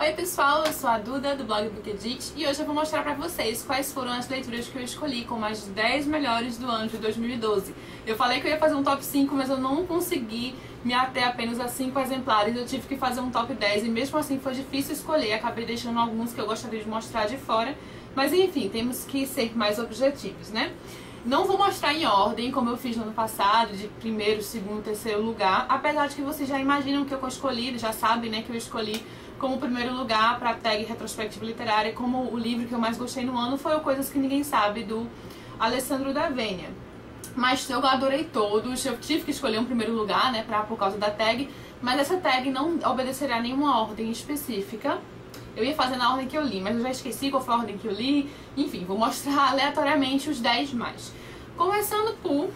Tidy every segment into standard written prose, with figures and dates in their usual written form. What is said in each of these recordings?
Oi pessoal, eu sou a Duda do blog Book Edit e hoje eu vou mostrar pra vocês quais foram as leituras que eu escolhi como as 10 melhores do ano de 2012. Eu falei que eu ia fazer um top 5, mas eu não consegui me ater apenas a 5 exemplares, eu tive que fazer um top 10 e mesmo assim foi difícil escolher, acabei deixando alguns que eu gostaria de mostrar de fora, mas enfim, temos que ser mais objetivos, né? Não vou mostrar em ordem, como eu fiz no ano passado, de primeiro, segundo, terceiro lugar, apesar de que vocês já imaginam que eu escolhi, já sabem, né, que eu escolhi como primeiro lugar para a tag retrospectiva literária, como o livro que eu mais gostei no ano foi o Coisas que Ninguém Sabe, do Alessandro D'Avenia. Mas eu adorei todos, eu tive que escolher um primeiro lugar, né, por causa da tag, mas essa tag não obedecerá a nenhuma ordem específica. Eu ia fazer na ordem que eu li, mas eu já esqueci qual foi a ordem que eu li. Enfim, vou mostrar aleatoriamente os 10 mais. Começando por...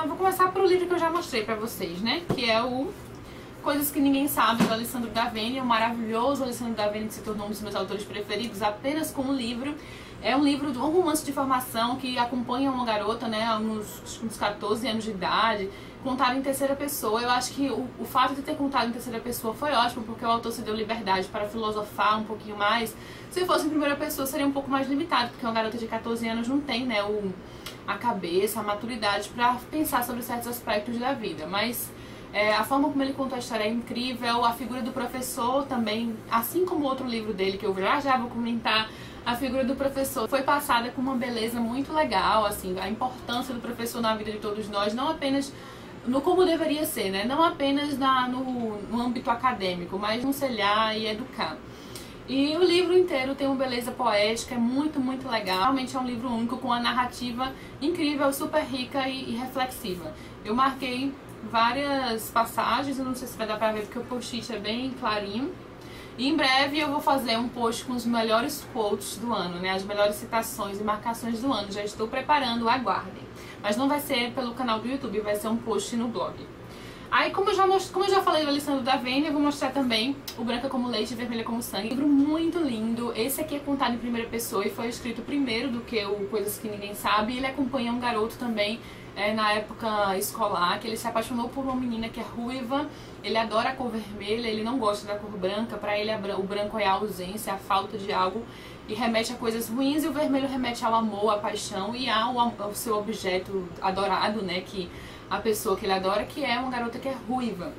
vou começar por o livro que eu já mostrei pra vocês, né? Que é o Coisas que Ninguém Sabe, do Alessandro D'Avenia. O maravilhoso Alessandro D'Avenia, que se tornou um dos meus autores preferidos apenas com o livro. É um livro de um romance de formação que acompanha uma garota, né, uns 14 anos de idade, contado em terceira pessoa. Eu acho que o fato de ter contado em terceira pessoa foi ótimo, porque o autor se deu liberdade para filosofar um pouquinho mais. Se fosse em primeira pessoa seria um pouco mais limitado, porque uma garota de 14 anos não tem, né, a cabeça, a maturidade para pensar sobre certos aspectos da vida. Mas a forma como ele contou a história é incrível, a figura do professor também, assim como o outro livro dele, que eu já vou comentar. A figura do professor foi passada com uma beleza muito legal, assim, a importância do professor na vida de todos nós, não apenas no como deveria ser, né? Não apenas no âmbito acadêmico, mas aconselhar e educar. E o livro inteiro tem uma beleza poética, é muito, muito legal. Realmente é um livro único, com a narrativa incrível, super rica e reflexiva. Eu marquei várias passagens, eu não sei se vai dar pra ver porque o post-it é bem clarinho. E em breve eu vou fazer um post com os melhores quotes do ano, né? As melhores citações e marcações do ano. Já estou preparando, aguardem. Mas não vai ser pelo canal do YouTube, vai ser um post no blog. Aí, como eu já falei do Alessandro D'Avenia, eu vou mostrar também o Branca como Leite e Vermelha como Sangue. Livro muito lindo. Esse aqui é contado em primeira pessoa e foi escrito primeiro do que o Coisas que Ninguém Sabe. Ele acompanha um garoto também na época escolar, que ele se apaixonou por uma menina que é ruiva. Ele adora a cor vermelha, ele não gosta da cor branca. Pra ele o branco é a ausência, a falta de algo e remete a coisas ruins, e o vermelho remete ao amor, à paixão e ao seu objeto adorado, né, que a pessoa que ele adora, que é uma garota que é ruiva.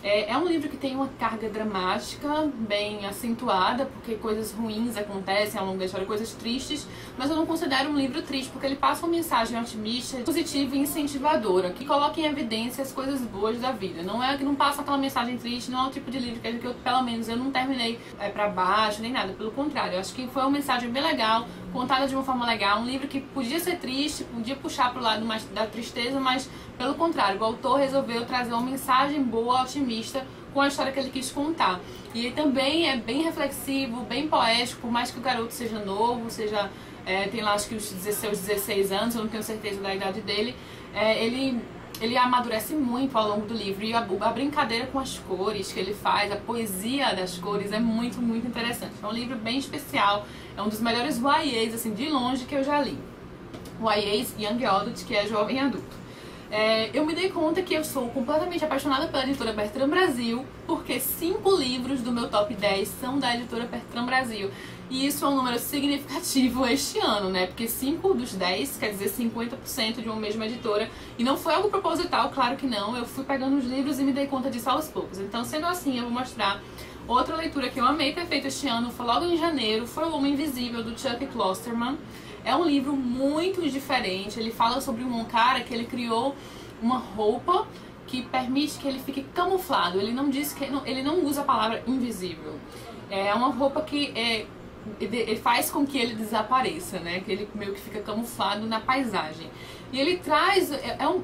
É um livro que tem uma carga dramática bem acentuada, porque coisas ruins acontecem ao longo da história, coisas tristes, mas eu não considero um livro triste, porque ele passa uma mensagem otimista, positiva e incentivadora, que coloca em evidência as coisas boas da vida. Não passa aquela mensagem triste, não é o tipo de livro que eu, pelo menos, eu não terminei pra baixo, nem nada, pelo contrário. Eu acho que foi uma mensagem bem legal, contada de uma forma legal, um livro que podia ser triste, podia puxar pro lado mais da tristeza, mas pelo contrário, o autor resolveu trazer uma mensagem boa, otimista, com a história que ele quis contar. E ele também é bem reflexivo, bem poético, por mais que o garoto seja novo, tem lá acho que os 16 anos, eu não tenho certeza da idade dele, ele amadurece muito ao longo do livro, e a brincadeira com as cores que ele faz, a poesia das cores é muito, muito interessante. É um livro bem especial, é um dos melhores YAs, assim, de longe, que eu já li. YAs Young Adult, que é jovem adulto. Eu me dei conta que eu sou completamente apaixonada pela editora Bertrand Brasil, porque 5 livros do meu top 10 são da editora Bertrand Brasil. E isso é um número significativo este ano, né? Porque 5 dos 10 quer dizer 50% de uma mesma editora. E não foi algo proposital, claro que não. Eu fui pegando os livros e me dei conta disso aos poucos. Então, sendo assim, eu vou mostrar outra leitura que eu amei ter feito este ano, foi logo em janeiro, foi O Homem Invisível, do Chuck Klosterman. É um livro muito diferente, ele fala sobre um cara que ele criou uma roupa que permite que ele fique camuflado. Ele não diz que ele não usa a palavra invisível. É uma roupa que ele faz com que ele desapareça, né? Que ele meio que fica camuflado na paisagem. E ele traz,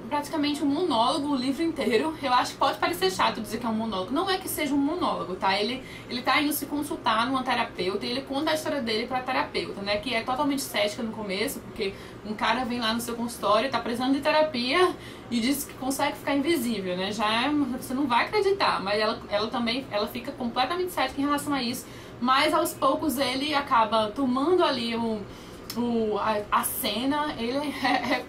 praticamente um monólogo o livro inteiro. Eu acho que pode parecer chato dizer que é um monólogo. Não é que seja um monólogo, tá? Ele tá indo se consultar numa terapeuta e ele conta a história dele pra terapeuta, né? Que é totalmente cética no começo, porque um cara vem lá no seu consultório, tá precisando de terapia e diz que consegue ficar invisível, né? Você não vai acreditar, mas ela também fica completamente cética em relação a isso. Mas aos poucos ele acaba tomando ali a cena,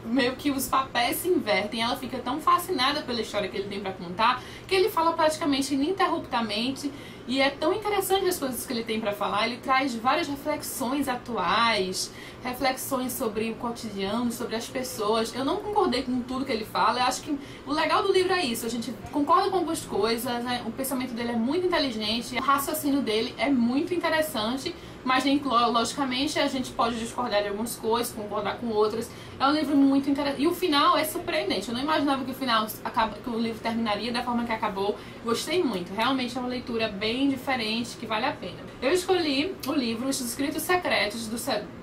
meio que os papéis se invertem. Ela fica tão fascinada pela história que ele tem pra contar, que ele fala praticamente ininterruptamente E é tão interessante as coisas que ele tem para falar. Ele traz várias reflexões atuais, reflexões sobre o cotidiano, sobre as pessoas. Eu não concordei com tudo que ele fala. Eu acho que o legal do livro é isso. A gente concorda com algumas coisas, né? O pensamento dele é muito inteligente, o raciocínio dele é muito interessante, mas logicamente a gente pode discordar de algumas coisas, concordar com outras. É um livro muito interessante. E o final é surpreendente. Eu não imaginava que o final que o livro terminaria da forma que acabou. Gostei muito. Realmente é uma leitura bem diferente, que vale a pena. Eu escolhi o livro Os Escritos Secretos, do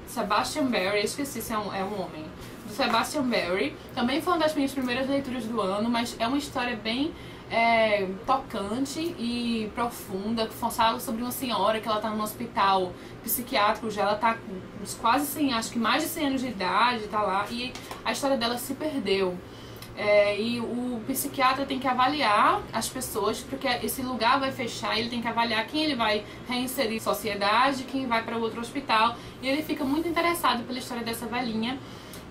Sebastian Barry. Eu esqueci se é um homem. Do Sebastian Barry. Também foi uma das minhas primeiras leituras do ano, mas é uma história bem tocante e profunda, que fala sobre uma senhora que ela tá num hospital psiquiátrico, já ela tá com quase 100, acho que mais de 100 anos de idade, tá lá, e a história dela se perdeu. E o psiquiatra tem que avaliar as pessoas, porque esse lugar vai fechar, ele tem que avaliar quem ele vai reinserir em sociedade, quem vai para outro hospital, e ele fica muito interessado pela história dessa velhinha,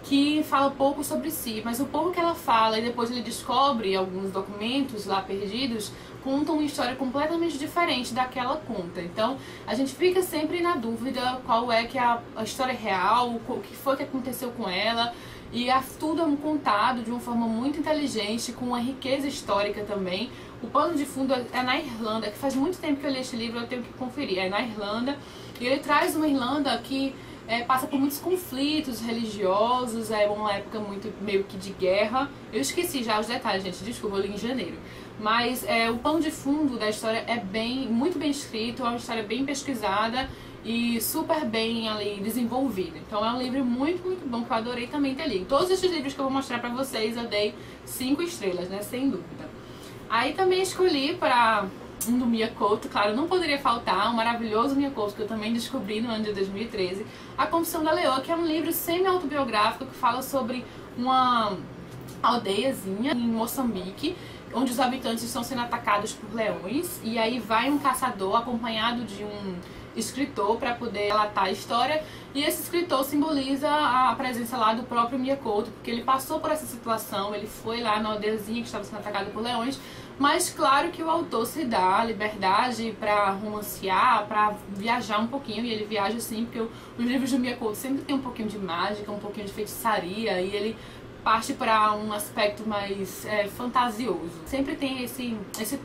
que fala pouco sobre si, mas o pouco que ela fala e depois ele descobre alguns documentos lá perdidos, contam uma história completamente diferente da que ela conta. Então a gente fica sempre na dúvida qual é que é a história real, o que foi que aconteceu com ela, e tudo é contado de uma forma muito inteligente, com uma riqueza histórica também. O pano de fundo é na Irlanda, que faz muito tempo que eu li este livro, eu tenho que conferir, é na Irlanda, e ele traz uma Irlanda que passa por muitos conflitos religiosos, é uma época muito meio que de guerra. Eu esqueci já os detalhes, gente, desculpa, eu li em janeiro. Mas o pano de fundo da história é muito bem escrito, é uma história bem pesquisada e super bem ali desenvolvida. Então é um livro muito, muito bom, que eu adorei também ter lido. Todos esses livros que eu vou mostrar pra vocês eu dei 5 estrelas, né, sem dúvida. Aí também escolhi para um do Mia Couto, claro, não poderia faltar, um maravilhoso Mia Couto que eu também descobri no ano de 2013, A Confissão da Leoa, que é um livro semi-autobiográfico que fala sobre uma aldeiazinha em Moçambique, onde os habitantes estão sendo atacados por leões, e aí vai um caçador acompanhado de um escritor para poder relatar a história, e esse escritor simboliza a presença lá do próprio Mia Couto, porque ele passou por essa situação, ele foi lá na aldeiazinha que estava sendo atacada por leões, mas claro que o autor se dá a liberdade para romancear, para viajar um pouquinho, e ele viaja sim, porque os livros do Mia Couto sempre tem um pouquinho de mágica, um pouquinho de feitiçaria, e ele parte para um aspecto mais fantasioso. Sempre tem esse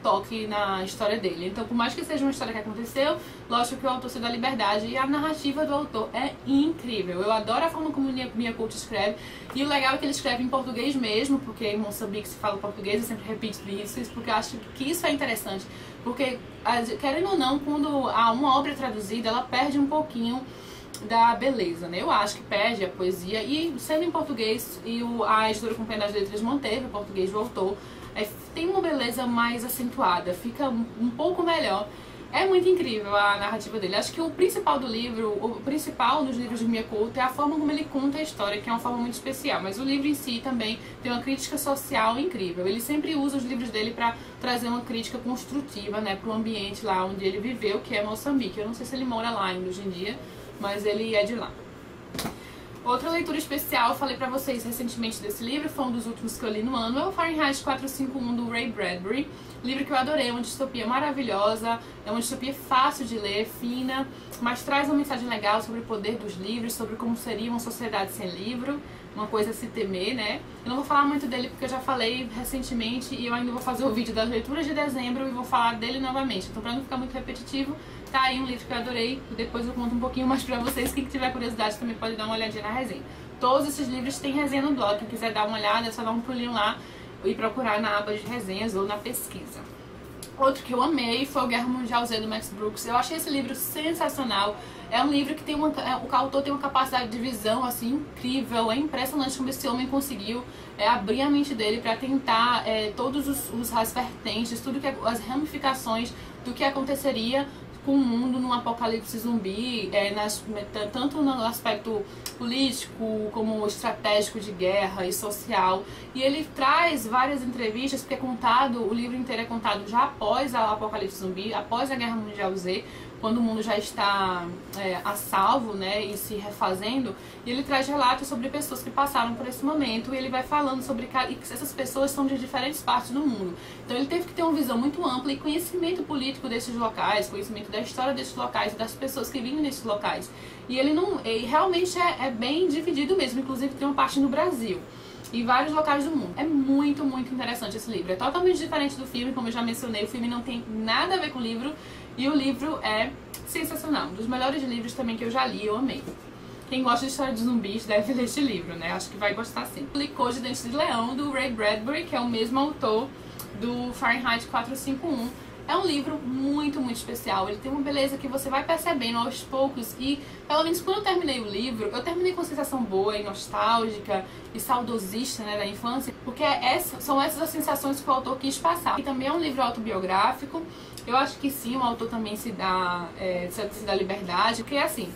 toque na história dele. Então, por mais que seja uma história que aconteceu, lógico que o autor se dá liberdade, e a narrativa do autor é incrível. Eu adoro a forma como Mia Couto escreve, e o legal é que ele escreve em português mesmo, porque em Moçambique se fala português, eu sempre repito isso, porque eu acho que isso é interessante. Porque, querendo ou não, quando há uma obra traduzida, ela perde um pouquinho da beleza, né? Eu acho que perde a poesia, e sendo em português, e a editora Companhia das Letras manteve o português do autor, tem uma beleza mais acentuada, fica um pouco melhor. É muito incrível a narrativa dele. Acho que o principal do livro, o principal dos livros de Mia Couto é a forma como ele conta a história, que é uma forma muito especial, mas o livro em si também tem uma crítica social incrível. Ele sempre usa os livros dele para trazer uma crítica construtiva, né, para o ambiente lá onde ele viveu, que é Moçambique. Eu não sei se ele mora lá ainda hoje em dia, mas ele é de lá. Outra leitura especial, eu falei pra vocês recentemente desse livro, foi um dos últimos que eu li no ano, é o Fahrenheit 451 do Ray Bradbury, livro que eu adorei, uma distopia maravilhosa, é uma distopia fácil de ler, fina, mas traz uma mensagem legal sobre o poder dos livros, sobre como seria uma sociedade sem livro, uma coisa a se temer, né? Eu não vou falar muito dele porque eu já falei recentemente, e eu ainda vou fazer o vídeo das leituras de dezembro e vou falar dele novamente, então pra não ficar muito repetitivo, tá aí um livro que eu adorei, e depois eu conto um pouquinho mais pra vocês. Quem tiver curiosidade também pode dar uma olhadinha na resenha. Todos esses livros têm resenha no blog, quem quiser dar uma olhada é só dar um pulinho lá e procurar na aba de resenhas ou na pesquisa. Outro que eu amei foi o Guerra Mundial Z do Max Brooks. Eu achei esse livro sensacional. É um livro que tem o autor tem uma capacidade de visão assim incrível. É impressionante como esse homem conseguiu abrir a mente dele para tentar todos as vertentes, tudo que as ramificações do que aconteceria com o mundo num apocalipse zumbi, tanto no aspecto político como estratégico de guerra e social. E ele traz várias entrevistas, porque o livro inteiro é contado já após o apocalipse zumbi, após a Guerra Mundial Z, quando o mundo já está a salvo, né, e se refazendo, e ele traz relatos sobre pessoas que passaram por esse momento, e ele vai falando sobre que essas pessoas são de diferentes partes do mundo. Então ele teve que ter uma visão muito ampla e conhecimento político desses locais, conhecimento da história desses locais e das pessoas que vivem nesses locais. E ele realmente é bem dividido mesmo, inclusive tem uma parte no Brasil e vários locais do mundo. É muito, muito interessante esse livro. É totalmente diferente do filme, como eu já mencionei, o filme não tem nada a ver com o livro, e o livro é sensacional. Um dos melhores livros também que eu já li, eu amei. Quem gosta de história de zumbis deve ler este livro, né? Acho que vai gostar sim. Licor de Dentes de Leão, do Ray Bradbury, que é o mesmo autor do Fahrenheit 451. É um livro muito, muito especial. Ele tem uma beleza que você vai percebendo aos poucos e, pelo menos quando eu terminei o livro, eu terminei com uma sensação boa e nostálgica e saudosista, né, da infância, porque são essas as sensações que o autor quis passar. E também é um livro autobiográfico. Eu acho que sim, o autor também se dá liberdade, porque assim,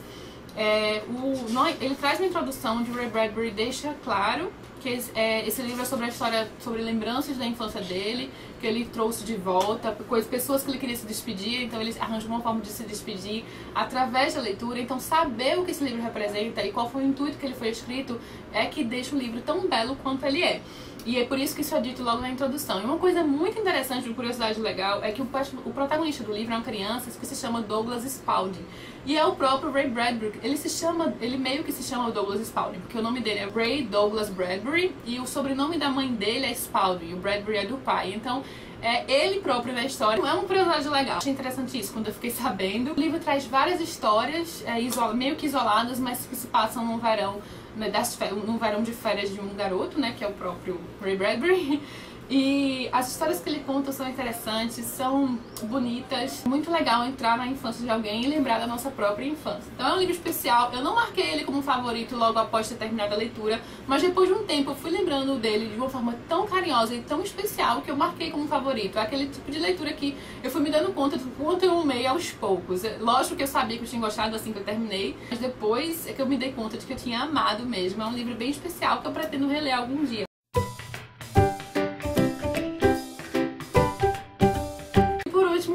ele traz uma introdução onde o Ray Bradbury deixa claro que esse livro é sobre a história, sobre lembranças da infância dele, que ele trouxe de volta, pessoas que ele queria se despedir, então ele arranjou uma forma de se despedir através da leitura. Então saber o que esse livro representa e qual foi o intuito que ele foi escrito é que deixa o livro tão belo quanto ele é. E é por isso que isso é dito logo na introdução. E uma coisa muito interessante, uma curiosidade legal, é que o protagonista do livro é uma criança que se chama Douglas Spalding. E é o próprio Ray Bradbury. Ele meio que se chama Douglas Spalding, porque o nome dele é Ray Douglas Bradbury e o sobrenome da mãe dele é Spalding. O Bradbury é do pai. Então, é ele próprio na história. É uma curiosidade legal. Achei interessante isso quando eu fiquei sabendo. O livro traz várias histórias meio que isoladas, mas que se passam no verão, né, no verão de férias de um garoto, né, que é o próprio Ray Bradbury. E as histórias que ele conta são interessantes, são bonitas. Muito legal entrar na infância de alguém e lembrar da nossa própria infância. Então é um livro especial. Eu não marquei ele como favorito logo após ter terminado a leitura, mas depois de um tempo eu fui lembrando dele de uma forma tão carinhosa e tão especial que eu marquei como favorito. É aquele tipo de leitura que eu fui me dando conta do quanto eu amei aos poucos. Lógico que eu sabia que eu tinha gostado assim que eu terminei, mas depois é que eu me dei conta de que eu tinha amado mesmo. É um livro bem especial que eu pretendo reler algum dia.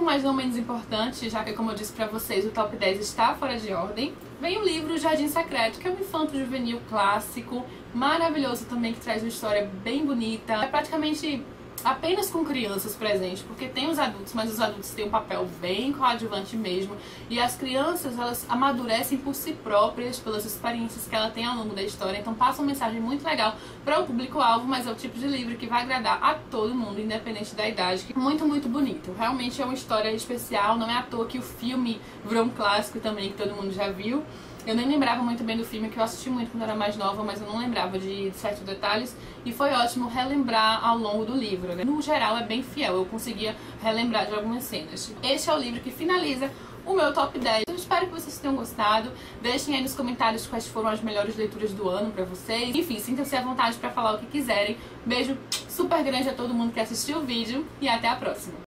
Mas não menos importante, já que, como eu disse pra vocês, o top 10 está fora de ordem, vem o livro Jardim Secreto, que é um infanto juvenil clássico, maravilhoso também, que traz uma história bem bonita. É praticamente apenas com crianças presentes, porque tem os adultos, mas os adultos têm um papel bem coadjuvante mesmo, e as crianças, elas amadurecem por si próprias, pelas experiências que ela tem ao longo da história, então passa uma mensagem muito legal para o público-alvo, mas é o tipo de livro que vai agradar a todo mundo, independente da idade. Muito, muito bonito. Realmente é uma história especial, não é à toa que o filme virou um clássico também, que todo mundo já viu. Eu nem lembrava muito bem do filme, que eu assisti muito quando era mais nova, mas eu não lembrava de certos detalhes. E foi ótimo relembrar ao longo do livro, né? No geral é bem fiel, eu conseguia relembrar de algumas cenas. Este é o livro que finaliza o meu top 10. Eu espero que vocês tenham gostado. Deixem aí nos comentários quais foram as melhores leituras do ano pra vocês. Enfim, sintam-se à vontade pra falar o que quiserem. Beijo super grande a todo mundo que assistiu o vídeo e até a próxima.